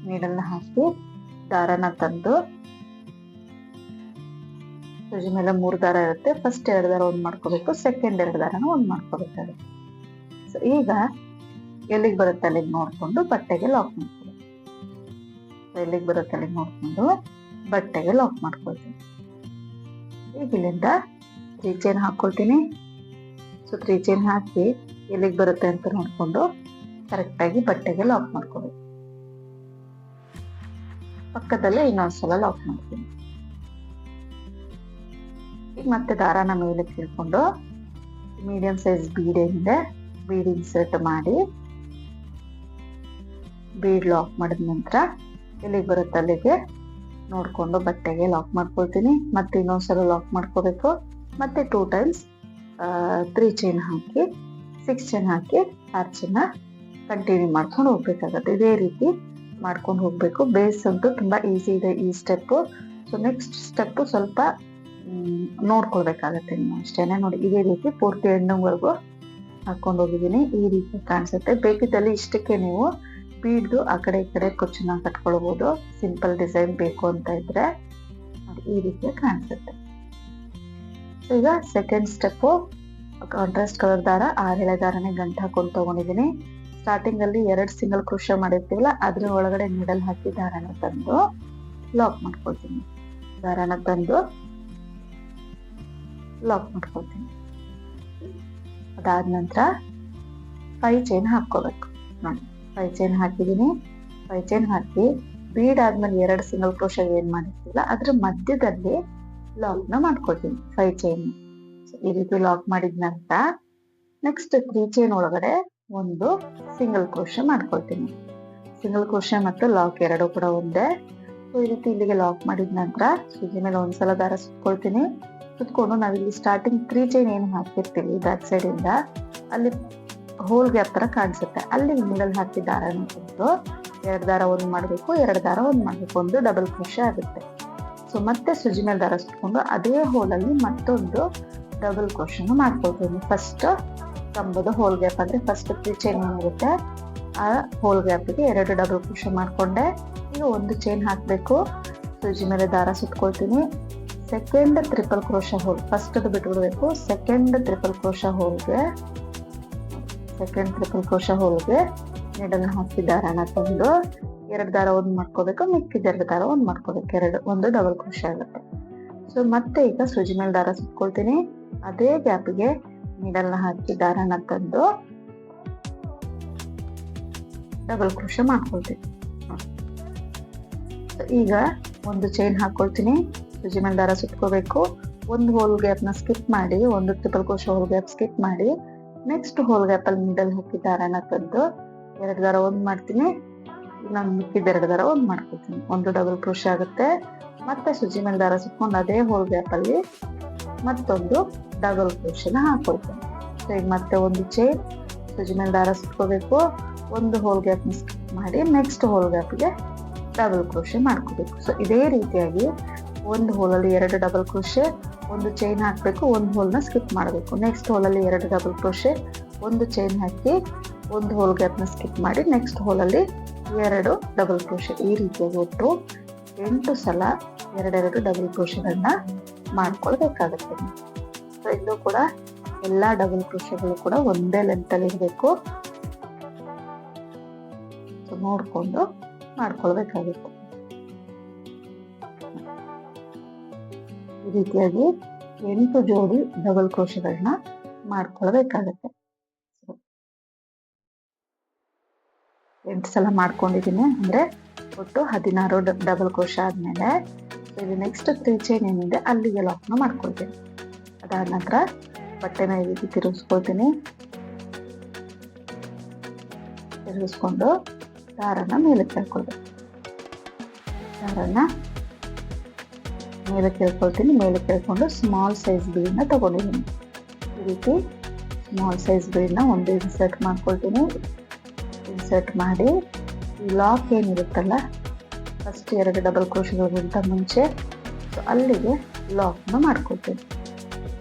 ನೀಡಲ್ನ ಹಾಕಿ ದಾರನ ತಂದು ಸೂಜಿ ಮೇಲೆ 3 ದಾರ ಇರುತ್ತೆ. ಫಸ್ಟ್ 2 ದಾರ 1 ಮಾಡ್ಕೋಬೇಕು, ಸೆಕೆಂಡ್ 2 ದಾರನ 1 ಮಾಡ್ಕೋಬೇಕಾಗುತ್ತೆ. ಸೊ ಈಗ ಎಲ್ಲಿಗೆ ಬರುತ್ತೆ ಅಲ್ಲಿಗೆ ನೋಡ್ಕೊಂಡು ಬಟ್ಟೆಗೆ ಲಾಕ್ ಮಾಡ್ಕೊಳ್ಬೇಕು. ಎಲ್ಲಿಗೆ ಬರುತ್ತೆ ಅಲ್ಲಿಗೆ ನೋಡ್ಕೊಂಡು ಬಟ್ಟೆಗೆ ಲಾಕ್ ಮಾಡ್ಕೊಳ್ತೀನಿ. ಈಗ ಇಲ್ಲಿಂದ 3 ಚೈನ್ ಹಾಕೊಳ್ತೀನಿ. ಸೊ 3 ಚೈನ್ ಹಾಕಿ ಎಲ್ಲಿಗೆ ಬರುತ್ತೆ ಅಂತ ನೋಡ್ಕೊಂಡು ಕರೆಕ್ಟಾಗಿ ಬಟ್ಟೆಗೆ ಲಾಕ್ ಮಾಡ್ಕೋಬೇಕು. ಪಕ್ಕದಲ್ಲೇ ಇನ್ನೊಂದ್ಸಲ ಲಾಕ್ ಮಾಡ್ತೀನಿ. ಈಗ ಮತ್ತೆ ದಾರಾನ ಮೇಲೆ ಕೇಳ್ಕೊಂಡು ಮೀಡಿಯಂ ಸೈಜ್ ಬೀಡ್ ಏನಿದೆ ಬೀಡ್ ಇನ್ಸರ್ಟ್ ಮಾಡಿ ಬೀಡ್ ಲಾಕ್ ಮಾಡಿದ ನಂತರ ಎಲ್ಲಿಗೆ ಬರುತ್ತೆ ಅಲ್ಲಿಗೆ ನೋಡ್ಕೊಂಡು ಬಟ್ಟೆಗೆ ಲಾಕ್ ಮಾಡ್ಕೊಳ್ತೀನಿ. ಮತ್ತೆ ಇನ್ನೊಂದ್ಸಲ ಲಾಕ್ ಮಾಡ್ಕೋಬೇಕು. ಮತ್ತೆ 2 ಟೈಮ್ಸ್ 3 ಚೈನ್ ಹಾಕಿ 6 ಚೈನ್ ಹಾಕಿ ಆರ್ಚನ್ನ ಕಂಟಿನ್ಯೂ ಮಾಡ್ಕೊಂಡು ಹೋಗ್ಬೇಕಾಗತ್ತೆ. ಇದೇ ರೀತಿ ಮಾಡ್ಕೊಂಡು ಹೋಗ್ಬೇಕು. ಬೇಸ್ ಅಂತೂ ತುಂಬಾ ಈಸಿ ಇದೆ ಈ ಸ್ಟೆಪ್. ಸೊ ನೆಕ್ಸ್ಟ್ ಸ್ಟೆಪ್ ಸ್ವಲ್ಪ ನೋಡ್ಕೊಳ್ಬೇಕಾಗತ್ತೆ ನೀವು ಅಷ್ಟೇನೆ. ನೋಡಿ ಇದೇ ರೀತಿ ಪೂರ್ತಿ ಎಂಡಿಂಗ್ವರೆಗೂ ಹಾಕೊಂಡು ಹೋಗಿದ್ದೀನಿ. ಈ ರೀತಿ ಕಾಣಿಸುತ್ತೆ. ಬೇಕಿದ್ದಲ್ಲಿ ಇಷ್ಟಕ್ಕೆ ನೀವು ಬೀಡ್ದು ಆ ಕಡೆ ಈ ಕಡೆ ಕುಚ್ಚನ್ನ ಕಟ್ಕೊಳ್ಬಹುದು. ಸಿಂಪಲ್ ಡಿಸೈನ್ ಬೇಕು ಅಂತ ಇದ್ರೆ ಈ ರೀತಿ ಕಾಣಿಸುತ್ತೆ. ಈಗ ಸೆಕೆಂಡ್ ಸ್ಟೆಪ್ ಕಾಂಟ್ರಾಸ್ಟ್ ಕಲರ್ ದಾರ 6 ಎಳೆ ದಾರನೇ ಗಂಟು ಹಾಕೊಂಡು ತಗೊಂಡಿದ್ದೀನಿ. ಸ್ಟಾರ್ಟಿಂಗ್ ಅಲ್ಲಿ 2 ಸಿಂಗಲ್ ಕ್ರೋಶೆ ಮಾಡಿರ್ತೀವಲ್ಲ ಅದ್ರ ಒಳಗಡೆ ನೀಡಲ್ ಹಾಕಿ ದಾರನ ತಂದು ಲಾಕ್ ಮಾಡ್ಕೊಳ್ತೀನಿ. ದಾರನ ತಂದು ಲಾಕ್ ಮಾಡ್ಕೊಳ್ತೀನಿ. ಅದಾದ ನಂತರ 5 ಚೈನ್ ಹಾಕೋಬೇಕು. ನೋಡಿ 5 ಚೈನ್ ಹಾಕಿದ್ದೀನಿ. 5 ಚೈನ್ ಹಾಕಿ ಬೀಡ್ ಆದ್ಮೇಲೆ 2 ಸಿಂಗಲ್ ಕ್ರೋಶೆ ಏನ್ ಮಾಡಿರ್ತಿಲ್ಲ ಅದ್ರ ಮಧ್ಯದಲ್ಲಿ ಲಾಕ್ ನ ಮಾಡ್ಕೊಳ್ತೀನಿ 5 ಚೈನ್. ಈ ರೀತಿ ಲಾಕ್ ಮಾಡಿದ ನಂತರ ನೆಕ್ಸ್ಟ್ 3 ಚೈನ್ ಒಳಗಡೆ ಒಂದು ಸಿಂಗಲ್ ಕ್ರೋಶೆ ಮಾಡ್ಕೊಳ್ತೀನಿ. ಸಿಂಗಲ್ ಕ್ರೋಶೆ ಮತ್ತು ಲಾಕ್ ಎರಡು ಕೂಡ ಒಂದೇ. ಸೊ ಈ ರೀತಿ ಇಲ್ಲಿಗೆ ಲಾಕ್ ಮಾಡಿದ ನಂತರ ಸೂಜಿ ಮೇಲೆ ಒಂದ್ಸಲ ದಾರ ಸುತ್ಕೊಳ್ತೀನಿ. ಸುತ್ಕೊಂಡು ನಾವಿಲ್ಲಿ ಸ್ಟಾರ್ಟಿಂಗ್ 3 ಚೈನ್ ಏನು ಹಾಕಿರ್ತೀವಿ ಬ್ಯಾಕ್ ಸೈಡ್ ಇಂದ, ಅಲ್ಲಿ ಹೋಲ್ ಗ್ಯಾಪ್ ತರ ಕಾಣಿಸುತ್ತೆ, ಅಲ್ಲಿ ಮಿಡಲ್ ಹಾಕಿ ದಾರನ ತೆಗೆದು 2 ದಾರ ಒಂದ್ ಮಾಡ್ಬೇಕು, 2 ದಾರ ಒಂದ್ ಮಾಡ್ಬೇಕು, ಒಂದು ಡಬಲ್ ಕ್ರೋಶೆ ಆಗುತ್ತೆ. ಸೊ ಮತ್ತೆ ಸೂಜಿ ಮೇಲೆ ದಾರ ಸುತ್ಕೊಂಡು ಅದೇ ಹೋಲಲ್ಲಿ ಮತ್ತೊಂದು ಡಬಲ್ ಕ್ರೋಶೆನ ಮಾಡ್ಕೊಳ್ತೀನಿ. ಫಸ್ಟ್ ಕಂಬದ ಹೋಲ್ ಗ್ಯಾಪ್ ಅಂದ್ರೆ ಫಸ್ಟ್ 3 ಚೈನ್ ಏನಿರುತ್ತೆ ಆ ಹೋಲ್ ಗ್ಯಾಪ್ಗೆ 2 ಡಬಲ್ ಕ್ರೋಶೆ ಮಾಡ್ಕೊಂಡೆ. ಈಗ ಒಂದು ಚೈನ್ ಹಾಕ್ಬೇಕು, ಸೂಜಿ ಮೇಲೆ ದಾರ ಸುತ್ಕೊಳ್ತೀನಿ. Second triple crochet hole, first ಅದು ಬಿಟ್ಬಿಡ್ಬೇಕು. ಸೆಕೆಂಡ್ ಟ್ರಿಪಲ್ ಕ್ರೋಶೆ ಹೋಲ್ಗೆ ನೀಡಲ್ ಹಾಕಿ ದಾರನ ತಂದು 2 ದಾರ ಒಂದ್ ಮಾಡ್ಕೋಬೇಕು, ಮಿಕ್ಕಿದ 2 ದಾರ ಒಂದ್ ಮಾಡ್ಕೋಬೇಕು, ಒಂದು ಡಬಲ್ ಕ್ರೋಶೆ ಆಗುತ್ತೆ. ಸೊ ಮತ್ತೆ ಈಗ ಸೂಜಿ ಮೇಲೆ ದಾರ ಸುತ್ಕೊಳ್ತೀನಿ. ಅದೇ ಗ್ಯಾಪ್ಗೆ ನೀಡಲ್ನ ಹಾಕಿ ದಾರನ ತಂದು ಡಬಲ್ ಕ್ರೋಶೆ ಮಾಡ್ಕೊಳ್ತೀನಿ. ಈಗ ಒಂದು ಚೈನ್ ಹಾಕೊಳ್ತೀನಿ, ಸೂಜಿ ಮೇಲೆ ದಾರ ಸುತ್ಕೋಬೇಕು. ಒಂದು ಹೋಲ್ ಗ್ಯಾಪ್ ನ ಸ್ಕಿಪ್ ಮಾಡಿ, ಒಂದು triple crochet hole gap skip ಮಾಡಿ, ನೆಕ್ಸ್ಟ್ ಹೋಲ್ ಗ್ಯಾಪ್ ಅಲ್ಲಿ ನೀಡಲ್ ಹಾಕಿ ದಾರನ ತಂದು 2 ದಾರ ಒಂದ್ ಮಾಡ್ತೀನಿ, ನಾನು ಮಿಕ್ಕಿದ 2 ದಾರ ಒಂದ್ ಮಾಡ್ಕೊಳ್ತೀನಿ, ಒಂದು ಡಬಲ್ ಕ್ರೋಶೆ ಆಗುತ್ತೆ. ಮತ್ತೆ ಸೂಜಿ ಮೇಲೆ ದಾರ ಸುತ್ಕೊಂಡು ಅದೇ ಹೋಲ್ ಗ್ಯಾಪ್ ಅಲ್ಲಿ ಮತ್ತೊಂದು ಡಬಲ್ ಕ್ರೋಶೆನ ಹಾಕೊಳ್ತೀನಿ. ಸೊ ಈಗ ಮತ್ತೆ ಒಂದು ಚೈನ್, ಸೂಜಿ ಮೇಲೆ ದಾರ ಸುತ್ಕೋಬೇಕು, ಒಂದು ಹೋಲ್ ಗ್ಯಾಪ್ ನ ಸ್ಕಿಪ್ ಮಾಡಿ, ನೆಕ್ಸ್ಟ್ ಹೋಲ್ ಗ್ಯಾಪ್ಗೆ ಡಬಲ್ ಕ್ರೋಶೆ ಮಾಡ್ಕೋಬೇಕು. ಸೊ ಇದೇ ರೀತಿಯಾಗಿ ಒಂದು ಹೋಲಲ್ಲಿ 2 ಡಬಲ್ ಕ್ರೋಶೆ, ಒಂದು ಚೈನ್ ಹಾಕ್ಬೇಕು, ಒಂದು ಹೋಲ್ನ ಸ್ಕಿಪ್ ಮಾಡಬೇಕು, ನೆಕ್ಸ್ಟ್ ಹೋಲಲ್ಲಿ 2 ಡಬಲ್ ಕ್ರೋಶೆ, ಒಂದು ಚೈನ್ ಹಾಕಿ ಒಂದು ಹೋಲ್ ಗ್ಯಾಪ್ನ ಸ್ಕಿಪ್ ಮಾಡಿ, ನೆಕ್ಸ್ಟ್ ಹೋಲಲ್ಲಿ 2 ಡಬಲ್ ಕ್ರೋಶೆ. ಈ ರೀತಿಯಾಗಿ ಒಟ್ಟು 8 ಸಲ 2 ಡಬಲ್ ಕ್ರೋಶೆಗಳನ್ನ ಮಾಡ್ಕೊಳ್ಬೇಕಾಗುತ್ತೆ. ಸೊ ಇಲ್ಲೂ ಕೂಡ ಎಲ್ಲಾ ಡಬಲ್ ಕ್ರೋಶೆಗಳು ಕೂಡ ಒಂದೇ ಲೆಂತ್ ಅಲ್ಲಿ ಇರಬೇಕು. ಸೊ ನೋಡ್ಕೊಂಡು ಮಾಡ್ಕೊಳ್ಬೇಕಾಗುತ್ತೆ. ಈ ರೀತಿಯಾಗಿ 8 ಜೋಡಿ ಡಬಲ್ ಕ್ರೋಶೆಗಳನ್ನ ಮಾಡ್ಕೊಳ್ಬೇಕಾಗತ್ತೆ. 8 ಸಲ ಮಾಡ್ಕೊಂಡಿದ್ದೀನಿ ಅಂದ್ರೆ ಒಟ್ಟು 16 ಡಬಲ್ ಕ್ರೋಶೆ ಆದ್ಮೇಲೆ ಇಲ್ಲಿ ನೆಕ್ಸ್ಟ್ 3 ಚೈನ್ ಏನಿದೆ ಅಲ್ಲಿಗೆ ಲಾಕ್ನ ಮಾಡ್ಕೊಳ್ತೀನಿ. ಅದಾದ ನಂತರ ಬಟ್ಟೆನ ಈ ರೀತಿ ತಿರುಗಿಸ್ಕೊಳ್ತೀನಿ. ತಿರುಗಿಸ್ಕೊಂಡು ದಾರನ ಮೇಲೆ ಕೇಳ್ಕೊಳ್ಬೇಕು. ದಾರನ ಮೇಲೆ ಕೇಳ್ಕೊಳ್ತೀನಿ. ಮೇಲೆ ಕೇಳ್ಕೊಂಡು ಸ್ಮಾಲ್ ಸೈಜ್ ಬೀಡ್ನ ತಗೊಂಡಿದ್ದೀನಿ. ಈ ರೀತಿ ಸ್ಮಾಲ್ ಸೈಜ್ ಬೀಡ್ನ ಒಂದು ಇನ್ಸರ್ಟ್ ಮಾಡ್ಕೊಳ್ತೀನಿ. ಇನ್ಸರ್ಟ್ ಮಾಡಿ ಈ ಲಾಕ್ ಏನಿರುತ್ತಲ್ಲ ಫಸ್ಟ್ 2 ಡಬಲ್ ಕ್ರೋಶೆಗಳಿಗಿಂತ ಮುಂಚೆ ಅಲ್ಲಿಗೆ ಲಾಕ್ನ ಮಾಡ್ಕೊಳ್ತೀನಿ.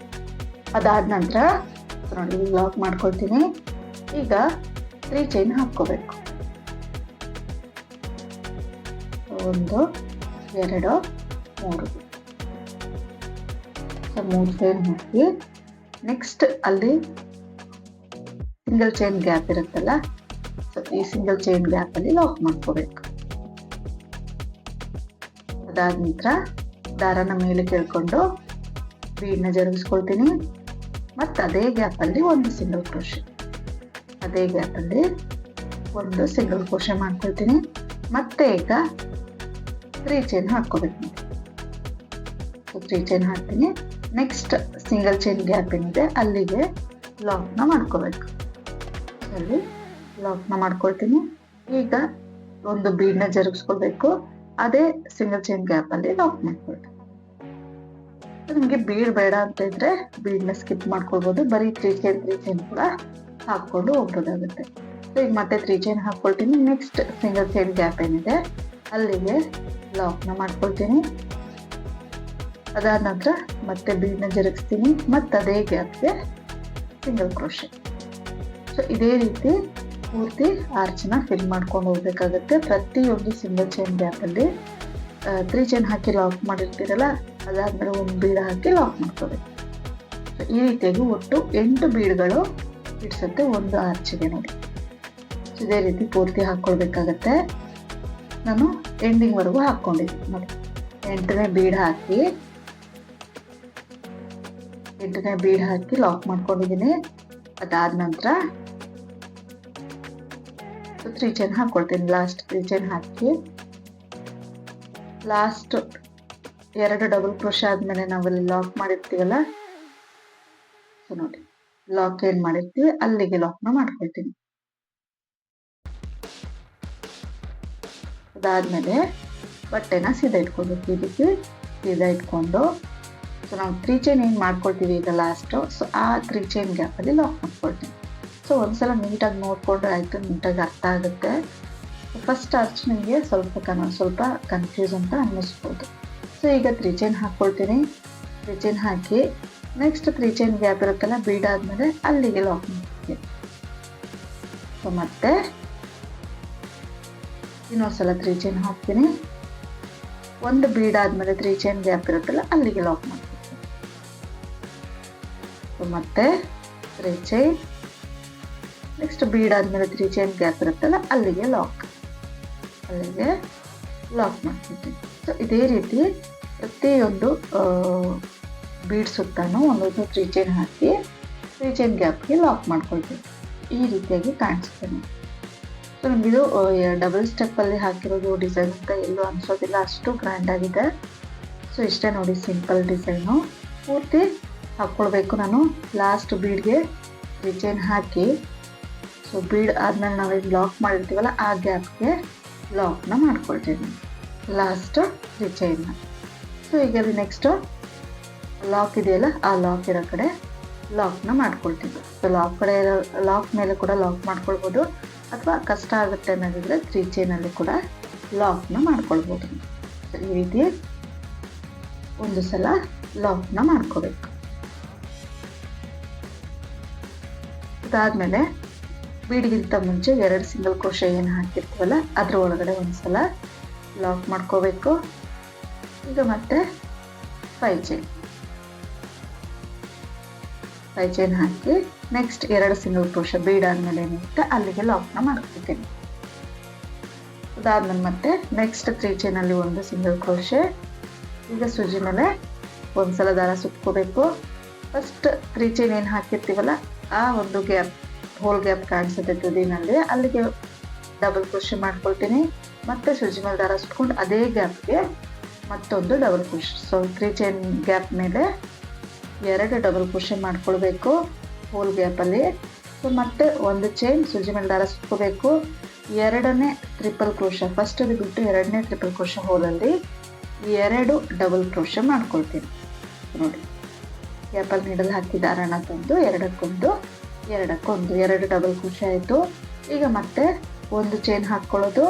ಅದಾದ ನಂತರ ನೋಡಿ ಲಾಕ್ ಮಾಡ್ಕೊಳ್ತೀನಿ. ಈಗ 3 ಚೈನ್ ಹಾಕ್ಕೋಬೇಕು. 1 2 3 3 ಚೈನ್ ಹಾಕಿ ನೆಕ್ಸ್ಟ್ ಅಲ್ಲಿ ಸಿಂಗಲ್ ಚೈನ್ ಗ್ಯಾಪ್ ಇರುತ್ತಲ್ಲ, ಈ ಸಿಂಗಲ್ ಚೈನ್ ಗ್ಯಾಪ್ ಅಲ್ಲಿ ಲಾಕ್ ಮಾಡ್ಕೋಬೇಕು. ಅದಾದ ನಂತರ ದಾರನ ಮೇಲೆ ಕೇಳ್ಕೊಂಡು ಬೀಡ್ನ ಜರುಗಿಸ್ಕೊಳ್ತೀನಿ. ಮತ್ತೆ ಅದೇ ಗ್ಯಾಪ್ ಅಲ್ಲಿ ಒಂದು ಸಿಂಗಲ್ ಕ್ರೋಶೆ, ಅದೇ ಗ್ಯಾಪ್ ಅಲ್ಲಿ ಒಂದು ಸಿಂಗಲ್ ಕ್ರೋಶೆ ಮಾಡ್ಕೊಳ್ತೀನಿ. ಮತ್ತೆ ಈಗ 3 ಚೈನ್ ಹಾಕೋಬೇಕು. 3 ಚೈನ್ ಹಾಕ್ತೀನಿ. ನೆಕ್ಸ್ಟ್ ಸಿಂಗಲ್ ಚೈನ್ ಗ್ಯಾಪ್ ಏನಿದೆ ಅಲ್ಲಿಗೆ ಲಾಕ್ನ ಮಾಡ್ಕೋಬೇಕು. ಅಲ್ಲಿ ಲಾಕ್ನ ಮಾಡ್ಕೊಳ್ತೀನಿ. ಈಗ ಒಂದು ಬೀಡ್ನ ಜರುಗಿಸ್ಕೊಳ್ಬೇಕು. ಅದೇ ಸಿಂಗಲ್ ಚೈನ್ ಗ್ಯಾಪ್ ಅಲ್ಲಿ ಲಾಕ್ ಮಾಡ್ಕೊಳ್ತೀನಿ. ನಿಮ್ಗೆ ಬೀಡ್ ಬೇಡ ಅಂತ ಇದ್ರೆ ಬೀಡ್ನ ಸ್ಕಿಪ್ ಮಾಡ್ಕೊಳ್ಬಹುದು. ಬರೀ 3 ಚೈನ್ ಕೂಡ ಹಾಕೊಂಡು ಹೋಗ್ಬೋದಾಗುತ್ತೆ. ಈಗ ಮತ್ತೆ 3 ಚೈನ್ ಹಾಕೊಳ್ತೀನಿ. ನೆಕ್ಸ್ಟ್ ಸಿಂಗಲ್ ಚೈನ್ ಗ್ಯಾಪ್ ಏನಿದೆ ಅಲ್ಲಿಗೆ ಲಾಕ್ನ ಮಾಡ್ಕೊಳ್ತೀನಿ. ಅದಾದ ನಂತರ ಮತ್ತೆ ಬೀಡ್ನ ಜರುಗಿಸ್ತೀನಿ. ಮತ್ತೆ ಅದೇ ಗ್ಯಾಪ್ಗೆ ಸಿಂಗಲ್ ಕ್ರೋಶೆ. ಸೊ ಇದೇ ರೀತಿ ಪೂರ್ತಿ ಆರ್ಚ್ನ ಫಿಲ್ ಮಾಡ್ಕೊಂಡು ಹೋಗ್ಬೇಕಾಗುತ್ತೆ. ಪ್ರತಿಯೊಂದು ಸಿಂಗಲ್ ಚೈನ್ ಗ್ಯಾಪ್ ಅಲ್ಲಿ 3 ಚೈನ್ ಹಾಕಿ ಲಾಕ್ ಮಾಡಿರ್ತೀರಲ್ಲ, ಅದಾದ್ಮೇಲೆ ಒಂದು ಬೀಡ್ ಹಾಕಿ ಲಾಕ್ ಮಾಡ್ಕೋಬೇಕು. ಈ ರೀತಿಯಾಗಿ ಒಟ್ಟು 8 ಬೀಡ್ಗಳು ಇಡ್ಸುತ್ತೆ ಒಂದು ಆರ್ಚಿಗೆ. ನೋಡಿ ಇದೇ ರೀತಿ ಪೂರ್ತಿ ಹಾಕೊಳ್ಬೇಕಾಗತ್ತೆ. ನಾನು ಎಂಡಿಂಗ್ ವರೆಗೂ ಹಾಕೊಂಡಿದ್ದೀನಿ. ನೋಡಿ 8ನೇ ಬೀಡ್ ಹಾಕಿ ಲಾಕ್ ಮಾಡ್ಕೊಂಡಿದ್ದೀನಿ. ಅದಾದ ನಂತರ 3 ಚೈನ್ ಹಾಕೊಳ್ತೀನಿ. ಲಾಸ್ಟ್ 3 ಚೈನ್ ಹಾಕಿ ಲಾಸ್ಟ್ 2 ಡಬಲ್ ಕ್ರೋಶೆ ಆದ್ಮೇಲೆ ನಾವಲ್ಲಿ ಲಾಕ್ ಮಾಡಿರ್ತೀವಲ್ಲ, ಸೊ ನೋಡಿ ಲಾಕ್ ಏನ್ ಮಾಡಿರ್ತೀವಿ ಅಲ್ಲಿಗೆ ಲಾಕ್ನ ಮಾಡ್ಕೊಳ್ತೀನಿ. ಅದಾದಮೇಲೆ ಬಟ್ಟೆನ ಸೀದಾ ಇಟ್ಕೊಳ್ಬೇಕು. ಈ ರೀತಿ ಸೀದಾ ಇಟ್ಕೊಂಡು ಸೊ ನಾವು 3 ಚೈನ್ ಏನು ಮಾಡ್ಕೊಳ್ತೀವಿ ಈಗ ಲಾಸ್ಟು, ಸೊ ಆ 3 ಚೈನ್ ಗ್ಯಾಪಲ್ಲಿ ಲಾಕ್ ಮಾಡ್ಕೊಳ್ತೀವಿ. ಸೊ ಒಂದ್ಸಲ ನೀಟಾಗಿ ನೋಡಿಕೊಂಡ್ರೆ ಆಯಿತು, ನೀಟಾಗಿ ಅರ್ಥ ಆಗುತ್ತೆ. ಫಸ್ಟ್ ಅರ್ಚ್ ನಿಮಗೆ ಸ್ವಲ್ಪ ಕನ್ಫ್ಯೂಸ್ ಅಂತ ಅನ್ನಿಸ್ಬೋದು. ಸೊ ಈಗ 3 ಚೈನ್ ಹಾಕ್ಕೊಳ್ತೀನಿ. 3 ಚೈನ್ ಹಾಕಿ ನೆಕ್ಸ್ಟ್ 3 ಚೈನ್ ಗ್ಯಾಪ್ ಇರುತ್ತಲ್ಲ, ಬೀಡ್ ಆದಮೇಲೆ ಅಲ್ಲಿಗೆ ಲಾಕ್ ಮಾಡ್ತೀನಿ. ಸೊ ಮತ್ತೆ ಇನ್ನೊಂದ್ಸಲ 3 ಚೈನ್ ಹಾಕ್ತೀನಿ. ಒಂದು ಬೀಡ್ ಆದಮೇಲೆ 3 ಚೈನ್ ಗ್ಯಾಪ್ ಇರುತ್ತಲ್ಲ, ಅಲ್ಲಿಗೆ ಲಾಕ್ ಮಾಡ್ತೀನಿ. ಸೊ ಮತ್ತೆ 3 ಚೈನ್, ನೆಕ್ಸ್ಟ್ ಬೀಡ್ ಆದಮೇಲೆ 3 ಚೈನ್ ಗ್ಯಾಪ್ ಇರುತ್ತಲ್ಲ, ಅಲ್ಲಿಗೆ ಲಾಕ್ ಮಾಡ್ತೀನಿ. ಸೊ ಇದೇ ರೀತಿ ಪ್ರತಿಯೊಂದು ಬೀಡ್ ಸುತ್ತಾನು ಒಂದೊಂದು 3 ಚೈನ್ ಹಾಕಿ 3 ಚೈನ್ ಗ್ಯಾಪ್ಗೆ ಲಾಕ್ ಮಾಡ್ಕೊಳ್ತೀನಿ. ಈ ರೀತಿಯಾಗಿ ಕಾಣಿಸ್ತೇನೆ. ಸೊ ನಮಗಿದು ಡಬಲ್ ಸ್ಟೆಪ್ಪಲ್ಲಿ ಹಾಕಿರೋದು ಡಿಸೈನ್ ಅಂತ ಎಲ್ಲೂ ಅನಿಸೋದಿಲ್ಲ, ಅಷ್ಟು ಗ್ರ್ಯಾಂಡ್ ಆಗಿದೆ. ಸೊ ಇಷ್ಟೇ ನೋಡಿ, ಸಿಂಪಲ್ ಡಿಸೈನು. ಪೂರ್ತಿ ಹಾಕ್ಕೊಳ್ಬೇಕು. ನಾನು ಲಾಸ್ಟ್ ಬೀಡ್ಗೆ 3 ಚೈನ್ ಹಾಕಿ, ಸೊ ಬೀಡ್ ಆದಮೇಲೆ ನಾವೇನು ಲಾಕ್ ಮಾಡಿರ್ತೀವಲ್ಲ ಆ ಗ್ಯಾಪ್ಗೆ ಲಾಕ್ನ ಮಾಡ್ಕೊಳ್ತೀನಿ, ಲಾಸ್ಟ್ 3 ಚೈನ್ನ. ಸೊ ಈಗ ಅದು ನೆಕ್ಸ್ಟು ಲಾಕ್ ಇದೆಯಲ್ಲ, ಆ ಲಾಕ್ ಇರೋ ಕಡೆ ಲಾಕ್ನ ಮಾಡ್ಕೊಳ್ತೀವಿ. ಸೊ ಲಾಕ್ ಮೇಲೆ ಕೂಡ ಲಾಕ್ ಮಾಡ್ಕೊಳ್ಬೋದು, ಅಥವಾ ಕಷ್ಟ ಆಗುತ್ತೆ ಅನ್ನೋದಿದ್ರೆ 3 ಚೈನಲ್ಲಿ ಕೂಡ ಲಾಕ್ನ ಮಾಡ್ಕೊಳ್ಬೋದು. ಈ ರೀತಿ ಒಂದು ಸಲ ಲಾಕ್ನ ಮಾಡ್ಕೋಬೇಕು. ಅದಾದಮೇಲೆ ಬೀಡ್ಗಿಂತ ಮುಂಚೆ 2 ಸಿಂಗಲ್ ಕ್ರೋಶೆ ಏನು ಹಾಕಿರ್ತೀವಲ್ಲ ಅದ್ರ ಒಳಗಡೆ ಒಂದ್ಸಲ ಲಾಕ್ ಮಾಡ್ಕೋಬೇಕು. ಈಗ ಮತ್ತೆ 5 ಚೈನ್ ಹಾಕಿ ನೆಕ್ಸ್ಟ್ 2 ಸಿಂಗಲ್ ಕ್ರೋಶೆ ಬೀಡ್ ಆದಮೇಲೆ ಏನಿರುತ್ತೆ ಅಲ್ಲಿಗೆ ಲಾಕ್ನ ಮಾಡ್ಕೊಳ್ತೀನಿ. ಅದಾದ್ಮೇಲೆ ಮತ್ತೆ ನೆಕ್ಸ್ಟ್ 3 ಚೈನಲ್ಲಿ ಒಂದು ಸಿಂಗಲ್ ಕ್ರೋಶೆ. ಈಗ ಸೂಜಿ ಮೇಲೆ ಒಂದ್ಸಲ ದಾರ ಸುತ್ಕೋಬೇಕು. ಫಸ್ಟ್ 3 ಚೈನ್ ಏನು ಹಾಕಿರ್ತೀವಲ್ಲ ಆ ಒಂದು ಗ್ಯಾಪ್, ಹೋಲ್ ಗ್ಯಾಪ್ ಕಾಣಿಸುತ್ತೆ ತುದಿನಲ್ಲಿ, ಅಲ್ಲಿಗೆ ಡಬಲ್ ಕ್ರೋಶೆ ಮಾಡ್ಕೊಳ್ತೀನಿ. ಮತ್ತೆ ಸೂಜಿ ಮೇಲೆ ದಾರ ಸುತ್ಕೊಂಡು ಅದೇ ಗ್ಯಾಪ್ಗೆ ಮತ್ತೊಂದು double crochet. So 3 chain gap ಮೇಲೆ 2 ಡಬಲ್ ಕ್ರೋಶೆ ಮಾಡ್ಕೊಳ್ಬೇಕು ಹೋಲ್ ಗ್ಯಾಪಲ್ಲಿ. ಸೊ ಮತ್ತೆ ಒಂದು ಚೈನ್ ಸೂಜಿ ಮೇಲೆ ದಾರ ಸುತ್ಕೋಬೇಕು. 2ನೇ ಟ್ರಿಪಲ್ ಕ್ರೋಶೆ, ಫಸ್ಟ್ ಬಿಟ್ಟು 2ನೇ ಟ್ರಿಪಲ್ ಕ್ರೋಶೆ ಹೋಲಲ್ಲಿ 2 ಡಬಲ್ ಕ್ರೋಶೆ ಮಾಡ್ಕೊಳ್ತೀನಿ. ನೋಡಿ, ಗ್ಯಾಪಲ್ಲಿ ನೀಡಲ್ ಹಾಕಿ ದಾರನ ತಂದು 2 ಡಬಲ್ ಕ್ರೋಶೆ ಆಯಿತು. ಈಗ ಮತ್ತೆ ಒಂದು ಚೈನ್ ಹಾಕ್ಕೊಳ್ಳೋದು.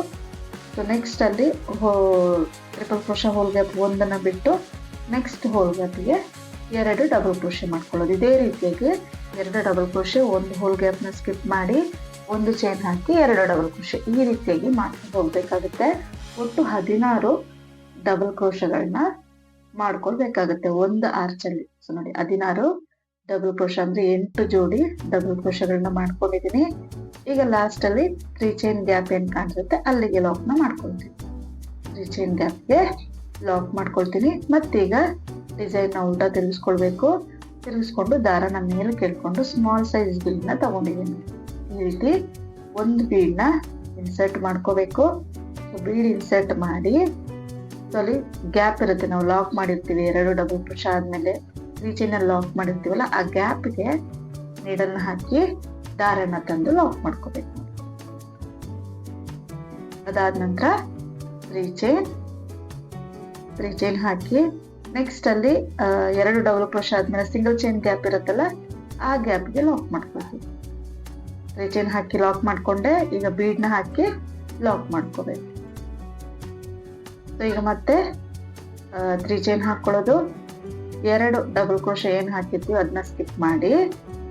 ಸೊ ನೆಕ್ಸ್ಟ್ ಅಲ್ಲಿ ಟ್ರಿಪಲ್ ಕ್ರೋಶೆ ಹೋಲ್ ಗ್ಯಾಪ್ ಒಂದನ್ನು ಬಿಟ್ಟು ನೆಕ್ಸ್ಟ್ ಹೋಲ್ ಗ್ಯಾಪ್ಗೆ 2 ಡಬಲ್ ಕ್ರೋಶೆ ಮಾಡ್ಕೊಳ್ಳೋದು. ಇದೇ ರೀತಿಯಾಗಿ 2 ಡಬಲ್ ಕ್ರೋಶೆ, ಒಂದು ಹೋಲ್ ಗ್ಯಾಪ್ನ ಸ್ಕಿಪ್ ಮಾಡಿ ಒಂದು ಚೈನ್ ಹಾಕಿ 2 ಡಬಲ್ ಕ್ರೋಶೆ, ಈ ರೀತಿಯಾಗಿ ಮಾಡ್ಕೊಂಡು ಹೋಗಬೇಕಾಗುತ್ತೆ. ಒಟ್ಟು 16 ಡಬಲ್ ಕ್ರೋಶೆಗಳನ್ನ ಮಾಡ್ಕೊಳ್ಬೇಕಾಗುತ್ತೆ ಒಂದು ಆರ್ಚಲ್ಲಿ. ಸೊ ನೋಡಿ, 16 ಡಬಲ್ ಕ್ರೋಶೆ ಅಂದರೆ 8 ಜೋಡಿ ಡಬಲ್ ಕ್ರೋಶೆಗಳನ್ನ ಮಾಡ್ಕೊಂಡಿದ್ದೀನಿ. ಈಗ ಲಾಸ್ಟಲ್ಲಿ 3 ಚೈನ್ ಗ್ಯಾಪ್ ಏನು ಕಾಣಿಸುತ್ತೆ ಅಲ್ಲಿಗೆ ಲಾಕ್ನ ಮಾಡ್ಕೊಳ್ತೀನಿ. 3 ಚೈನ್ ಗ್ಯಾಪ್ಗೆ ಲಾಕ್ ಮಾಡ್ಕೊಳ್ತೀನಿ. ಮತ್ತೀಗ ಡಿಸೈನ್ನ ಉಲ್ಟಾ ತಿರುಗಿಸ್ಕೊಂಡು ದಾರನ ಮೇಲೆ ಕೇಳ್ಕೊಂಡು ಸ್ಮಾಲ್ ಸೈಜ್ ಬೀಡ್ನ ತಗೊಂಡಿದ್ದೀನಿ. ಈ ರೀತಿ ಒಂದು ಬೀಡ್ನ ಇನ್ಸರ್ಟ್ ಮಾಡ್ಕೋಬೇಕು. ಬೀಡ್ ಇನ್ಸರ್ಟ್ ಮಾಡಿ, ಸೊ ಅಲ್ಲಿ ಗ್ಯಾಪ್ ಇರುತ್ತೆ, ನಾವು ಲಾಕ್ ಮಾಡಿರ್ತೀವಿ 2 ಡಬಲ್ ಕ್ರೋಶೆ ಆದಮೇಲೆ 3 ಚೈನಲ್ಲಿ ಲಾಕ್ ಮಾಡಿರ್ತೀವಲ್ಲ ಆ ಗ್ಯಾಪ್ಗೆ ನೀಡಲ್ನ ಹಾಕಿ ದಾರನ ತಂದು ಲಾಕ್ ಮಾಡ್ಕೋಬೇಕು. ಅದಾದ ನಂತರ 3 ಚೈನ್ ಹಾಕಿ ನೆಕ್ಸ್ಟ್ ಅಲ್ಲಿ 2 ಡಬಲ್ ಕ್ರೋಶೆ ಆದ್ಮೇಲೆ ಸಿಂಗಲ್ ಚೈನ್ ಗ್ಯಾಪ್ ಇರುತ್ತಲ್ಲ ಆ ಗ್ಯಾಪ್ಗೆ ಲಾಕ್ ಮಾಡ್ಕೊಳ್ತೀವಿ. 3 ಚೈನ್ ಹಾಕಿ ಲಾಕ್ ಮಾಡ್ಕೊಂಡೆ. ಈಗ ಬೀಡ್ನ ಹಾಕಿ ಲಾಕ್ ಮಾಡ್ಕೋಬೇಕು. ಸೊ ಈಗ ಮತ್ತೆ 3 ಚೈನ್ ಹಾಕೊಳ್ಳೋದು, 2 ಡಬಲ್ ಕ್ರೋಶೆ ಏನು ಹಾಕಿರ್ತೀವಿ ಅದನ್ನ ಸ್ಕಿಪ್ ಮಾಡಿ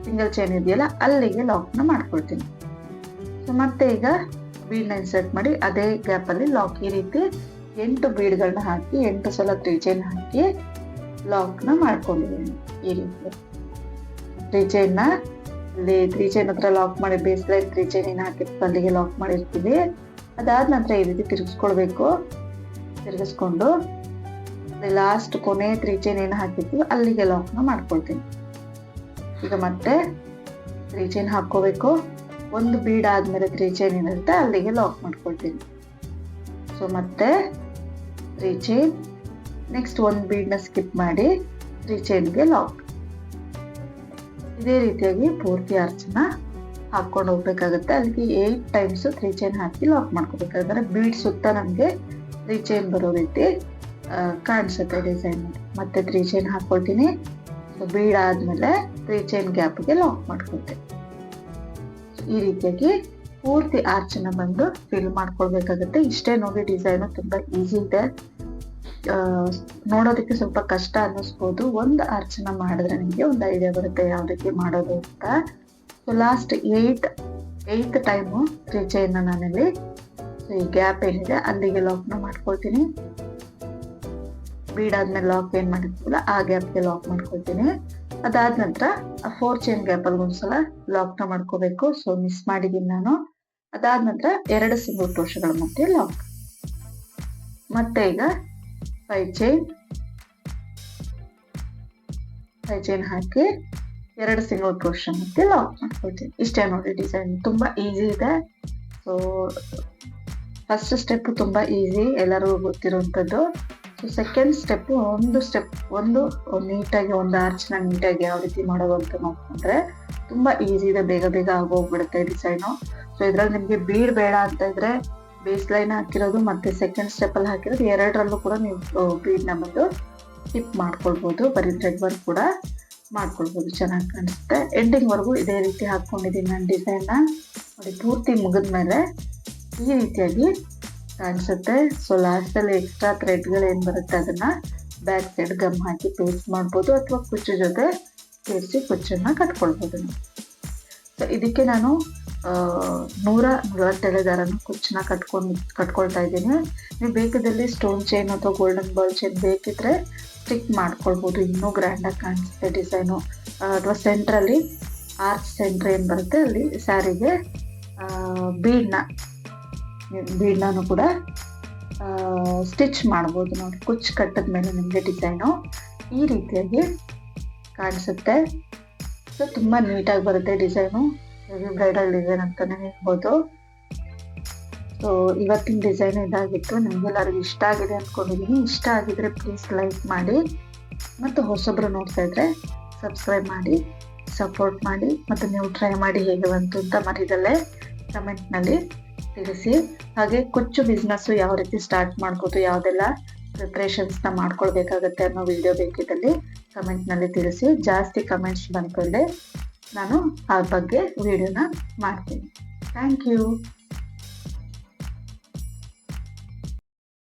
ಸಿಂಗಲ್ ಚೈನ್ ಇದೆಯಲ್ಲ ಅಲ್ಲಿಗೆ ಲಾಕ್ನ ಮಾಡ್ಕೊಳ್ತೀನಿ. ಸೊ ಮತ್ತೆ ಈಗ ಬೀಡ್ನ ಇನ್ಸರ್ಟ್ ಮಾಡಿ ಅದೇ ಗ್ಯಾಪಲ್ಲಿ ಲಾಕ್, ಈ ರೀತಿ 8 ಬೀಡ್ಗಳನ್ನ ಹಾಕಿ 8 ಸಲ 3 ಚೈನ್ ಹಾಕಿ ಲಾಕ್ನ ಮಾಡ್ಕೊಂಡಿದ್ದೀನಿ. ಈ ರೀತಿ 3 ಚೈನ್ನ ಅಲ್ಲಿ 3 ಚೈನ್ ಹತ್ರ ಲಾಕ್ ಮಾಡಿ ಬೇಸ್ ಲೈನ್ 3 ಚೈನ್ ಏನು ಹಾಕಿರ್ತೀವಿ ಅಲ್ಲಿಗೆ ಲಾಕ್ ಮಾಡಿರ್ತೀವಿ. ಅದಾದ ನಂತರ ಈ ರೀತಿ ತಿರುಗಿಸ್ಕೊಳ್ಬೇಕು. ತಿರುಗಿಸ್ಕೊಂಡು ಲಾಸ್ಟ್ ಕೊನೆ 3 ಚೈನ್ ಏನು ಹಾಕಿರ್ತೀವಿ ಅಲ್ಲಿಗೆ ಲಾಕ್ನ ಮಾಡ್ಕೊಳ್ತೀನಿ. ಈಗ ಮತ್ತೆ 3 ಚೈನ್ ಹಾಕೋಬೇಕು. ಒಂದು ಬೀಡ್ ಆದ್ಮೇಲೆ 3 ಚೈನ್ ಏನಿರುತ್ತೆ ಅಲ್ಲಿಗೆ ಲಾಕ್ ಮಾಡ್ಕೊಳ್ತೀನಿ. ಸೊ ಮತ್ತೆ 3 ಚೈನ್, ನೆಕ್ಸ್ಟ್ ಒಂದು ಬೀಡ್ನ ಸ್ಕಿಪ್ ಮಾಡಿ 3 ಚೈನ್ಗೆ ಲಾಕ್. ಇದೇ ರೀತಿಯಾಗಿ ಪೂರ್ತಿ ಆರ್ಚನ್ನ ಹಾಕೊಂಡು ಹೋಗ್ಬೇಕಾಗುತ್ತೆ. ಅಲ್ಲಿಗೆ 8 ಟೈಮ್ಸ್ 3 ಚೈನ್ ಹಾಕಿ ಲಾಕ್ ಮಾಡ್ಕೋಬೇಕಾದ್ರೆ ಬೀಡ್ ಸುತ್ತ ನಮಗೆ 3 ಚೈನ್ ಬರೋ ರೀತಿ ಕಾಣಿಸುತ್ತೆ ಡಿಸೈನ್. ಮತ್ತೆ 3 ಚೈನ್ ಹಾಕೊಳ್ತೀನಿ. ಬೀಡ್ ಆದ್ಮೇಲೆ 3 ಚೈನ್ ಗ್ಯಾಪ್ಗೆ ಲಾಕ್ ಮಾಡ್ಕೊಳ್ತೇನೆ. ಈ ರೀತಿಯಾಗಿ ಪೂರ್ತಿ ಆರ್ಚನ್ನ ಬಂದು ಫಿಲ್ ಮಾಡ್ಕೊಳ್ಬೇಕಾಗುತ್ತೆ. ಇಷ್ಟೇ ನೋಡಿ, ಡಿಸೈನ್ ತುಂಬಾ ಈಸಿ ಇದೆ. ನೋಡೋದಕ್ಕೆ ಸ್ವಲ್ಪ ಕಷ್ಟ ಅನ್ನಿಸ್ಬೋದು. ಒಂದು ಆರ್ಚನ್ನ ಮಾಡಿದ್ರೆ ನಿಮಗೆ ಒಂದು ಐಡಿಯಾ ಬರುತ್ತೆ ಯಾವ ರೀತಿ ಮಾಡೋದು ಅಂತ. So last 8th time 3 chain ನಾನಲ್ಲಿ ಈ ಗ್ಯಾಪ್ ಏನಿದೆ ಅಲ್ಲಿಗೆ ಲಾಕ್ನ ಮಾಡ್ಕೊಳ್ತೀನಿ. ಬೀಡ್ ಆದ್ಮೇಲೆ ಲಾಕ್ ಏನ್ ಮಾಡಿರ್ತೀವಲ್ಲ ಆ ಗ್ಯಾಪ್ಗೆ ಲಾಕ್ ಮಾಡ್ಕೊಳ್ತೀನಿ. ಅದಾದ ನಂತರ 4 ಚೈನ್ ಗ್ಯಾಪ್ ಅಲ್ಲಿ ಒಂದ್ಸಲ ಲಾಕ್ನ ಮಾಡ್ಕೋಬೇಕು. ಸೊ ಮಿಸ್ ಮಾಡಿದೀನಿ ನಾನು. ಅದಾದ ನಂತರ 2 ಸಿಂಗಲ್ ಕ್ರೋಶಗಳ ಮಧ್ಯೆ ಲಾಕ್. ಮತ್ತೆ ಈಗ 5 ಚೈನ್ ಹಾಕಿ 2 ಸಿಂಗಲ್ ಕ್ರೋಶ ಮತ್ತೆ ಲಾಕ್ ಮಾಡ್ಕೊಳ್ತೀನಿ. ಇಷ್ಟೇ ನೋಡಿ, ಡಿಸೈನ್ ತುಂಬಾ ಈಸಿ ಇದೆ. ಸೊ ಫಸ್ಟ್ ಸ್ಟೆಪ್ ತುಂಬಾ ಈಸಿ, ಎಲ್ಲರಿಗೂ ಗೊತ್ತಿರುವಂತದ್ದು. ಸೊ ಸೆಕೆಂಡ್ ಸ್ಟೆಪ್ ಒಂದು ನೀಟಾಗಿ ಒಂದು ಆರ್ಚ್ನ ನೀಟಾಗಿ ಯಾವ ರೀತಿ ಮಾಡೋದು ಅಂತ ನೋಡ್ಕೊಂಡ್ರೆ ತುಂಬಾ ಈಸಿ ಇದೆ, ಬೇಗ ಬೇಗ ಆಗೋಗ್ಬಿಡುತ್ತೆ ಡಿಸೈನು. ಸೊ ಇದ್ರಲ್ಲಿ ನಿಮ್ಗೆ ಬೀಡ್ ಬೇಡ ಅಂತ ಇದ್ರೆ ಬೇಸ್ ಲೈನ್ ಹಾಕಿರೋದು ಮತ್ತೆ ಸೆಕೆಂಡ್ ಸ್ಟೆಪ್ ಅಲ್ಲಿ ಹಾಕಿರೋದು ಎರಡರಲ್ಲೂ ಕೂಡ ನೀವು ಬೀಡ್ ನ ಬಂದು ಟಿಪ್ ಮಾಡ್ಕೊಳ್ಬಹುದು. ಬರೀ ಥ್ರೆಡ್ ವರ್ಕ್ ಕೂಡ ಮಾಡ್ಕೊಳ್ಬಹುದು, ಚೆನ್ನಾಗಿ ಕಾಣಿಸುತ್ತೆ. ಎಂಡಿಂಗ್ ವರ್ಗು ಇದೇ ರೀತಿ ಹಾಕೊಂಡಿದ್ದೀನಿ ನಾನು ಡಿಸೈನ್ ನ. ನೋಡಿ, ಪೂರ್ತಿ ಮುಗಿದ್ಮೇಲೆ ಈ ರೀತಿಯಾಗಿ ಕಾಣಿಸುತ್ತೆ. ಸೊ ಲಾಸ್ಟ್ ಅಲ್ಲಿ ಎಕ್ಸ್ಟ್ರಾ ಥ್ರೆಡ್ಗಳು ಏನ್ ಬರುತ್ತೆ ಅದನ್ನ ಬ್ಯಾಕ್ ಸೈಡ್ ಗಮ್ ಹಾಕಿ ಪೇಸ್ಟ್ ಮಾಡ್ಬೋದು, ಅಥವಾ ಕುಚ್ಚು ಜೊತೆ ಸೇರಿಸಿ ಕುಚ್ಚನ್ನ ಕಟ್ಕೊಳ್ಬೋದು. ಸೊ ಇದಕ್ಕೆ ನಾನು 147 ದಾರನ ಕುಚ್ಚನ್ನ ಕಟ್ಕೊಳ್ತಾ ಇದ್ದೀನಿ. ನೀವು ಬೇಕಾದಲ್ಲಿ ಸ್ಟೋನ್ ಚೈನ್ ಅಥವಾ ಗೋಲ್ಡನ್ ಬಾಲ್ ಚೈನ್ ಬೇಕಿದ್ರೆ ಸ್ಟಿಕ್ ಮಾಡ್ಕೊಳ್ಬೋದು, ಇನ್ನೂ ಗ್ರ್ಯಾಂಡ್ ಆಗಿ ಕಾಣಿಸುತ್ತೆ ಡಿಸೈನು. ಅಥವಾ ಸೆಂಟ್ರಲ್ಲಿ ಆರ್ಚ್ ಸೆಂಟ್ರ್ ಏನ್ ಬರುತ್ತೆ ಅಲ್ಲಿ ಸ್ಯಾರಿಗೆ ಬೀಡ್ನಾನು ಕೂಡ ಸ್ಟಿಚ್ ಮಾಡ್ಬೋದು. ನೋಡಿ, ಕುಚ್ಚು ಕಟ್ಟದ ಮೇಲೆ ನಿಮಗೆ ಡಿಸೈನು ಈ ರೀತಿಯಾಗಿ ಕಾಣಿಸುತ್ತೆ. ಸೊ ತುಂಬಾ ನೀಟಾಗಿ ಬರುತ್ತೆ ಡಿಸೈನು, ಬ್ರೈಡಲ್ ಡಿಸೈನ್ ಅಂತಾನೆ ಹೇಳ್ಬೋದು. ಸೊ ಇವತ್ತಿನ ಡಿಸೈನ್ ಇದಾಗಿತ್ತು. ನಿಮ್ಗೆಲ್ಲರಿಗೂ ಇಷ್ಟ ಆಗಿದೆ ಅಂದ್ಕೊಂಡಿದ್ದೀನಿ. ಇಷ್ಟ ಆಗಿದ್ರೆ ಪ್ಲೀಸ್ ಲೈಕ್ ಮಾಡಿ, ಮತ್ತು ಹೊಸೊಬ್ರು ನೋಡ್ತಾ ಇದ್ರೆ ಸಬ್ಸ್ಕ್ರೈಬ್ ಮಾಡಿ ಸಪೋರ್ಟ್ ಮಾಡಿ, ಮತ್ತು ನೀವು ಟ್ರೈ ಮಾಡಿ ಹೇಗೆ ಬಂತು ಅಂತ ಮರಿದಲ್ಲೇ ಕಮೆಂಟ್ನಲ್ಲಿ ತಿಳಿಸಿ. ಹಾಗೆ ಕುಚ್ಚು ಬಿಸ್ನೆಸ್ ಯಾವ ರೀತಿ ಸ್ಟಾರ್ಟ್ ಮಾಡ್ಬೋದು, ಯಾವುದೆಲ್ಲ ಪ್ರಿಪ್ರೇಷನ್ಸ್ನ ಮಾಡ್ಕೊಳ್ಬೇಕಾಗತ್ತೆ ಅನ್ನೋ ವಿಡಿಯೋ ಬೇಕಿದ್ದಲ್ಲಿ ಕಮೆಂಟ್ನಲ್ಲಿ ತಿಳಿಸಿ. ಜಾಸ್ತಿ ಕಮೆಂಟ್ಸ್ ಬಂದ್ಕೊಂಡೆ ನಾನು ಆ ಬಗ್ಗೆ ವಿಡಿಯೋನ ಮಾಡ್ತೀನಿ. Thank you.